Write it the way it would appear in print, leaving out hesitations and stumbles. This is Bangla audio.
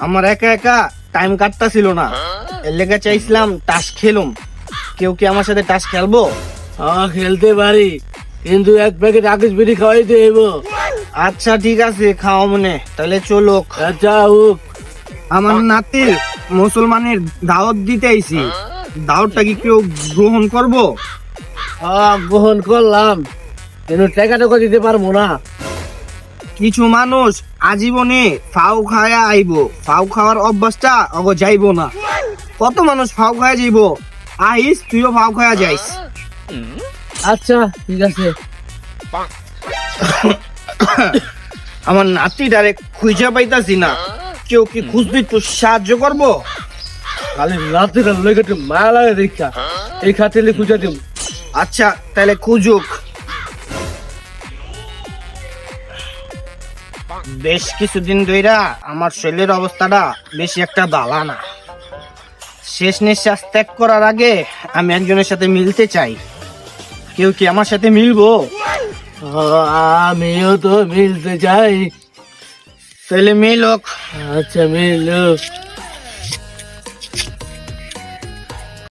আমার একা একা টাইম কাটতা ছিল না, এর লেগে চাইছিলাম টাস খেলুম। কেউ কি আমার সাথে টাস খেলবো? হ্যাঁ খেলতে পারি, কিন্তু এক প্যাকেট আকিস বিড়ি খাওয়াইতে হইব। আচ্ছা ঠিক আছে, খাওয়া মনে, তাহলে চলো। আচ্ছা হোক। আমার নাতির মুসলমানের দাওয়াত দিতে আইছি, দাওয়াতটা কি কেউ গ্রহণ করবো? গ্রহণ করলাম, কিন্তু টাকা টাকা দিতে পারবো না। কিছু মানুষ আজীবনে ফাউ খায়া আইবো, ফাউ খাওয়ার অভ্যাসটা অগ যাইবো না। কত মানুষ ফাউ খায়া যাইবো, আইস তুইও ফাউ খায়া যাইস। আচ্ছা ঠিক আছে। আমার নাতি ডাইরেক্ট খুঁজে পাইতাছি না, কেউ কি খুঁজবি একটু সাহায্য করবো? খালি রাতে লেগে একটু মায়া লাগে দেখা, এই খাতিলে খুঁজে দিব। আচ্ছা তাহলে খুঁজুক। বেশ কিছুদিন ধইরা আমার শরীরের অবস্থাটা বেশি একটা ভালো না। শেষ নিঃশ্বাস ত্যাগ করার আগে আমি একজনের সাথে মিলতে চাই। কেউ কি আমার সাথে মিলবো? আমিও তো মিলতে চাই। তাহলে মিলক। আচ্ছা মিল।